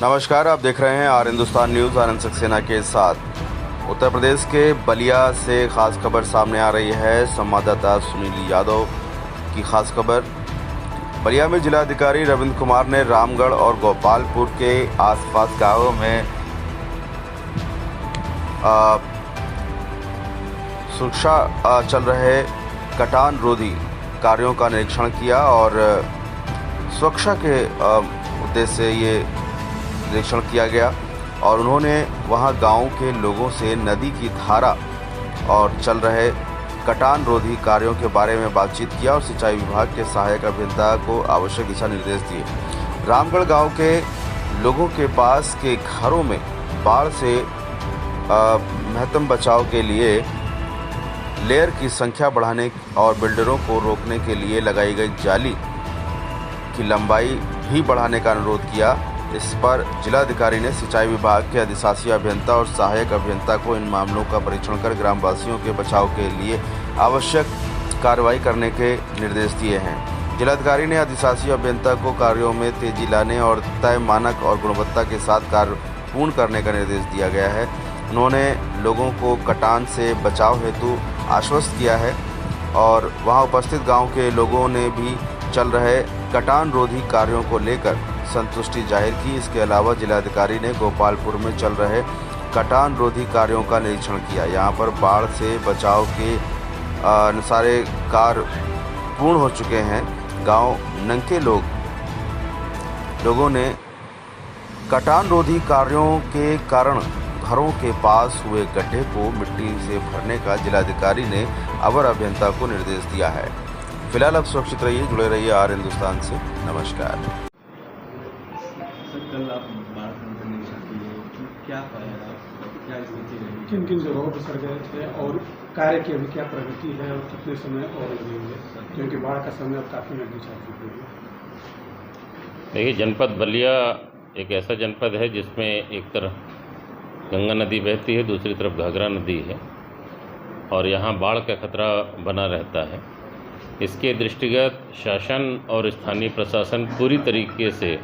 नमस्कार, आप देख रहे हैं आर हिंदुस्तान न्यूज़ आनंद सक्सेना के साथ। उत्तर प्रदेश के बलिया से खास खबर सामने आ रही है। संवाददाता सुनील यादव की खास खबर। बलिया में जिलाधिकारी रविंद्र कुमार ने रामगढ़ और गोपालपुर के आसपास गांवों में सुरक्षा चल रहे कटान रोधी कार्यों का निरीक्षण किया और सुरक्षा के उद्देश्य से ये निरीक्षण किया गया और उन्होंने वहां गांव के लोगों से नदी की धारा और चल रहे कटान रोधी कार्यों के बारे में बातचीत किया और सिंचाई विभाग के सहायक अभियंता को आवश्यक दिशा निर्देश दिए। रामगढ़ गांव के लोगों के पास के घरों में बाढ़ से महत्तम बचाव के लिए लेयर की संख्या बढ़ाने और बिल्डरों को रोकने के लिए लगाई गई जाली की लंबाई भी बढ़ाने का अनुरोध किया। इस पर जिलाधिकारी ने सिंचाई विभाग के अधिशासी अभियंता और सहायक अभियंता को इन मामलों का परीक्षण कर ग्रामवासियों के बचाव के लिए आवश्यक कार्रवाई करने के निर्देश दिए हैं। जिलाधिकारी ने अधिशासी अभियंता को कार्यों में तेजी लाने और तय मानक और गुणवत्ता के साथ कार्य पूर्ण करने का निर्देश दिया गया है। उन्होंने लोगों को कटान से बचाव हेतु आश्वस्त किया है और वहां उपस्थित गांव के लोगों ने भी चल रहे कटान रोधी कार्यों को लेकर संतुष्टि जाहिर की। इसके अलावा जिलाधिकारी ने गोपालपुर में चल रहे कटान रोधी कार्यों का निरीक्षण किया। यहां पर बाढ़ से बचाव के सारे कार्य पूर्ण हो चुके हैं। गांव नंके लोगों ने कटान रोधी कार्यों के कारण घरों के पास हुए गड्ढे को मिट्टी से भरने का जिलाधिकारी ने अवर अभियंता को निर्देश दिया है। फिलहाल आप सुरक्षित रहिए, जुड़े रहिए आर हिंदुस्तान से। नमस्कार। कल आप बाढ़ निरीक्षण किए, क्या पाया, क्या स्थिति रही, किन किन जगहों पर सर गए थे और कार्य की अभी क्या प्रगति है और कितने समय और लगेंगे, क्योंकि बाढ़ का समय अब काफ़ी नजदीक आ चुकी है। देखिए, जनपद बलिया एक ऐसा जनपद है जिसमें एक तरफ गंगा नदी बहती है, दूसरी तरफ घाघरा नदी है और यहाँ बाढ़ का खतरा बना रहता है। इसके दृष्टिगत शासन और स्थानीय प्रशासन पूरी तरीके से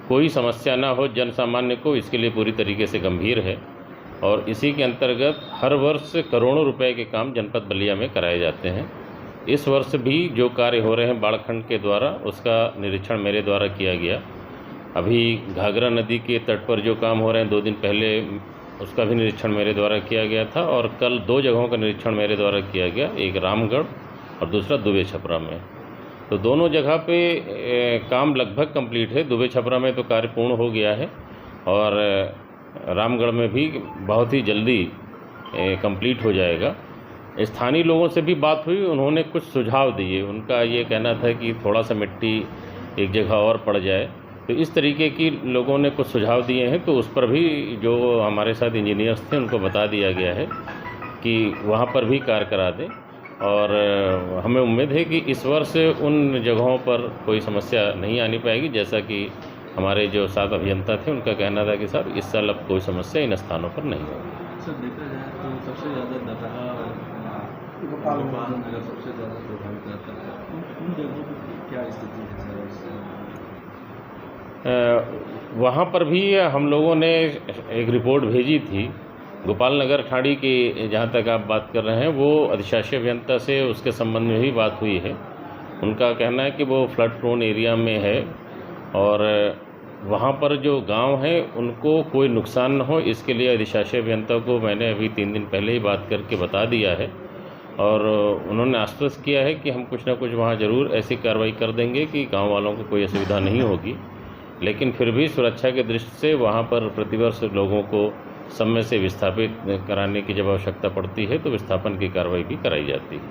कोई समस्या ना हो जन सामान्य को, इसके लिए पूरी तरीके से गंभीर है और इसी के अंतर्गत हर वर्ष करोड़ों रुपए के काम जनपद बलिया में कराए जाते हैं। इस वर्ष भी जो कार्य हो रहे हैं बाढ़खंड के द्वारा, उसका निरीक्षण मेरे द्वारा किया गया। अभी घाघरा नदी के तट पर जो काम हो रहे हैं 2 दिन पहले उसका भी निरीक्षण मेरे द्वारा किया गया था और कल 2 जगहों का निरीक्षण मेरे द्वारा किया गया, एक रामगढ़ और दूसरा दुबे छपरा में। तो दोनों जगह पे काम लगभग कंप्लीट है। दुबे छपरा में तो कार्य पूर्ण हो गया है और रामगढ़ में भी बहुत ही जल्दी कंप्लीट हो जाएगा। स्थानीय लोगों से भी बात हुई, उन्होंने कुछ सुझाव दिए। उनका ये कहना था कि थोड़ा सा मिट्टी एक जगह और पड़ जाए, तो इस तरीके की लोगों ने कुछ सुझाव दिए हैं। तो उस पर भी जो हमारे साथ इंजीनियर्स थे उनको बता दिया गया है कि वहाँ पर भी कार्य करा दें और हमें उम्मीद है कि इस वर्ष उन जगहों पर कोई समस्या नहीं आनी पाएगी। जैसा कि हमारे जो 7 अभियंता थे उनका कहना था कि साहब इस साल अब कोई समस्या इन स्थानों पर नहीं होगी। सर देखा जाए तो सबसे ज़्यादा दतहा और गोपाल नगर सबसे ज़्यादा प्रभावित रहता है। उन जगहों पर क्या स्थिति है सर? वहाँ पर भी हम लोगों ने एक रिपोर्ट भेजी थी। गोपाल नगर खाड़ी की जहाँ तक आप बात कर रहे हैं, वो अधिशासी अभियंता से उसके संबंध में भी बात हुई है। उनका कहना है कि वो फ्लड प्रोन एरिया में है और वहाँ पर जो गांव हैं उनको कोई नुकसान न हो, इसके लिए अधिशासी अभियंता को मैंने अभी 3 दिन पहले ही बात करके बता दिया है और उन्होंने आश्वस्त किया है कि हम कुछ ना कुछ वहाँ ज़रूर ऐसी कार्रवाई कर देंगे कि गाँव वालों को कोई असुविधा नहीं होगी। लेकिन फिर भी सुरक्षा की दृष्टि से वहाँ पर प्रतिवर्ष लोगों को समय से विस्थापित कराने की जब आवश्यकता पड़ती है तो विस्थापन की कार्रवाई भी कराई जाती है।